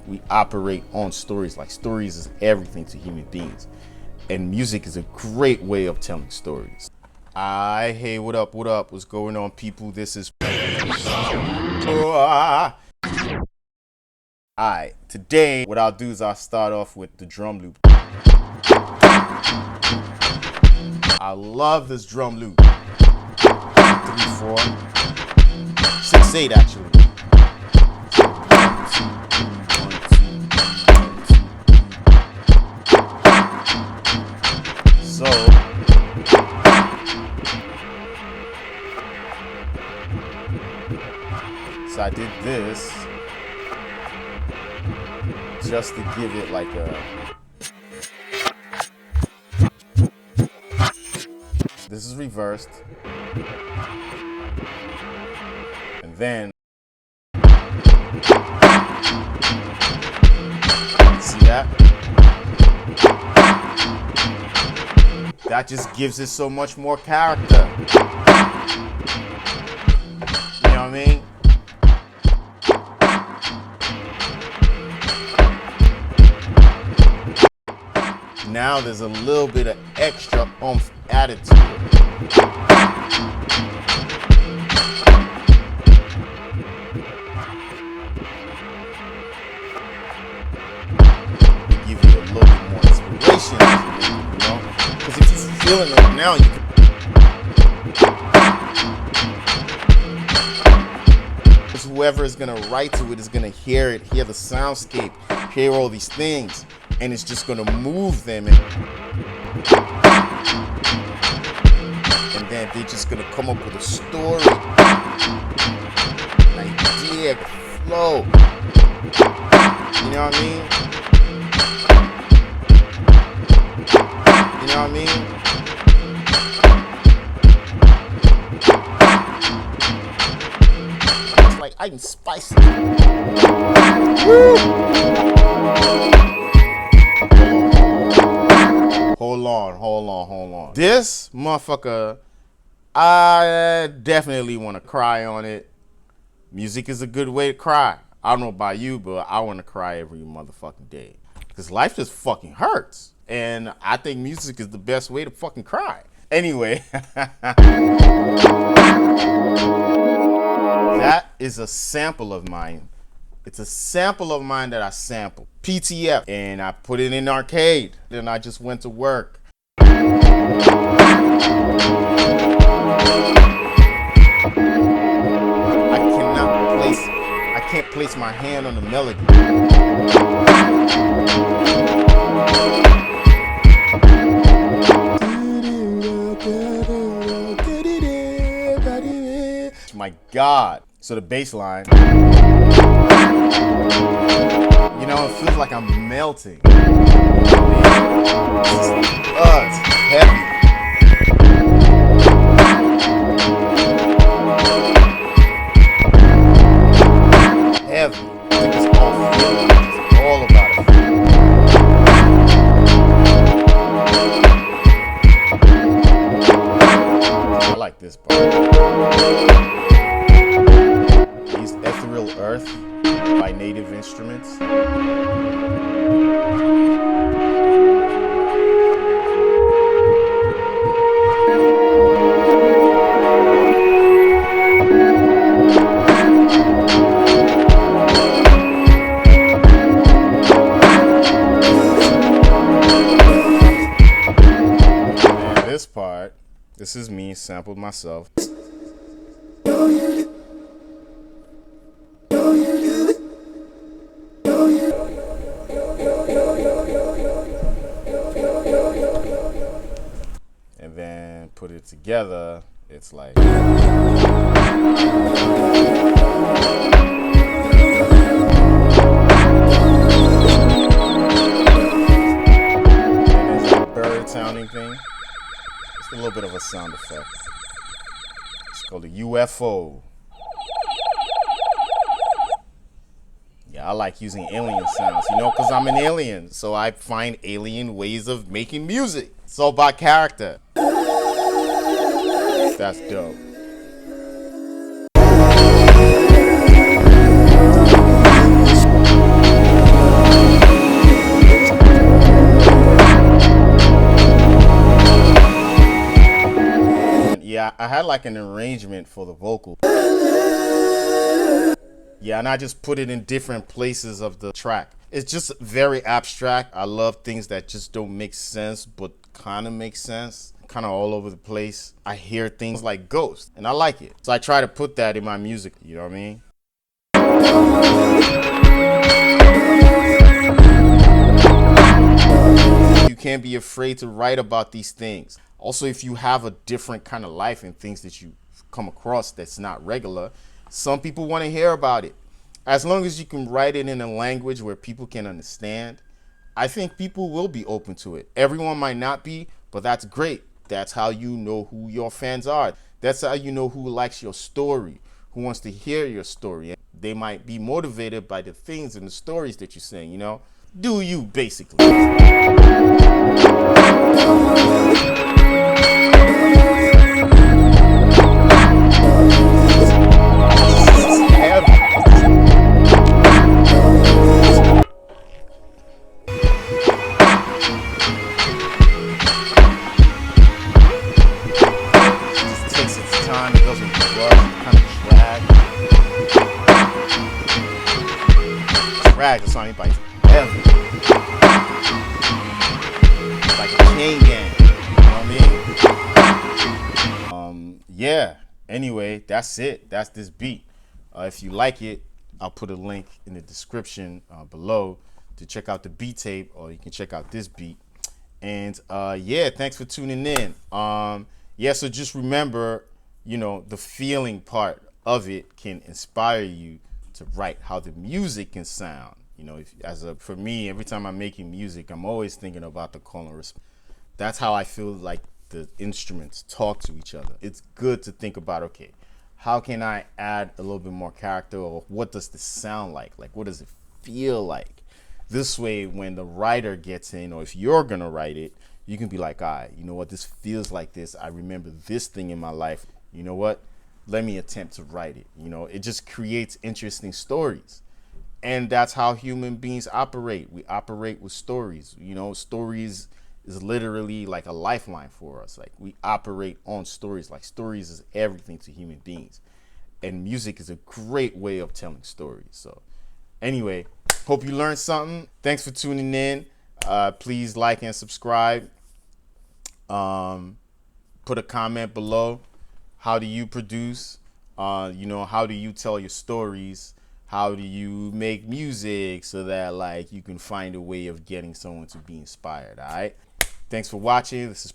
we operate on stories. Like, stories is everything to human beings, and music is a great way of telling stories. Hey, what up, what's going on, people? This is Alright, today what I'll do is I'll start off with the drum loop. I love this drum loop. 3, 4, 6, 8 actually. So I did this just to give it like a, this is reversed, and then see that? That just gives it so much more character. You know what I mean? Now there's a little bit of extra oomph added to it. Give you a little bit more inspiration, you know? Because if you're feeling it now, you can. Because whoever is gonna write to it is gonna hear it, hear the soundscape, hear all these things. And it's just gonna move them, and then they're just gonna come up with a story, an idea, flow. You know what I mean? You know what I mean? It's like I can spice it. Woo! Hold on. This motherfucker, I definitely want to cry on it. Music is a good way to cry. I don't know about you, but I want to cry every motherfucking day. Because life just fucking hurts. And I think music is the best way to fucking cry. Anyway. That is a sample of mine. It's a sample of mine that I sampled. PTF. And I put it in Arcade. Then I just went to work. I can't place my hand on the melody. My God. So the bass line, you know, it feels like I'm melting. It's heavy. Heavy. It's all feeling. It's all about it. I like this part. He's Ethereal Earth by Native Instruments. And this part, this is me, sampled myself. And then put it together, it's like. And there's a bird sounding thing. It's a little bit of a sound effect. It's called a UFO. Yeah, I like using alien sounds, you know, because I'm an alien. So I find alien ways of making music. It's all about character. That's dope. I had like an arrangement for the vocal. Yeah, and I just put it in different places of the track. It's just very abstract. I love things that just don't make sense, but kind of make sense. Kind of all over the place. I hear things like Ghost, and I like it. So I try to put that in my music, you know what I mean? You can't be afraid to write about these things. Also, if you have a different kind of life and things that you come across that's not regular, some people want to hear about it. As long as you can write it in a language where people can understand, I think people will be open to it. Everyone might not be, but that's great. That's how you know who your fans are. That's how you know who likes your story, who wants to hear your story. They might be motivated by the things and the stories that you're saying, you know? Do you, basically. Time, it doesn't rush, kind of drag the song, anybody's heavy. It's like a chain gang, you know what I mean? Yeah, anyway, that's it. That's this beat. If you like it, I'll put a link in the description below to check out the beat tape, or you can check out this beat. And yeah, thanks for tuning in. Yeah, so just remember, you know, the feeling part of it can inspire you to write how the music can sound. You know, for me, every time I'm making music, I'm always thinking about the call and response. That's how I feel like the instruments talk to each other. It's good to think about, okay, how can I add a little bit more character, or what does this sound like? Like, what does it feel like? This way, when the writer gets in, or if you're gonna write it, you can be like, all right, you know what, this feels like this. I remember this thing in my life. You know what? Let me attempt to write it. You know, it just creates interesting stories. And that's how human beings operate. We operate with stories. You know, stories is literally like a lifeline for us. Like, we operate on stories. Like, stories is everything to human beings. And music is a great way of telling stories. So anyway, hope you learned something. Thanks for tuning in. Please like and subscribe. Put a comment below. How do you produce? You know, how do you tell your stories? How do you make music so that, like, you can find a way of getting someone to be inspired? All right. Thanks for watching. This is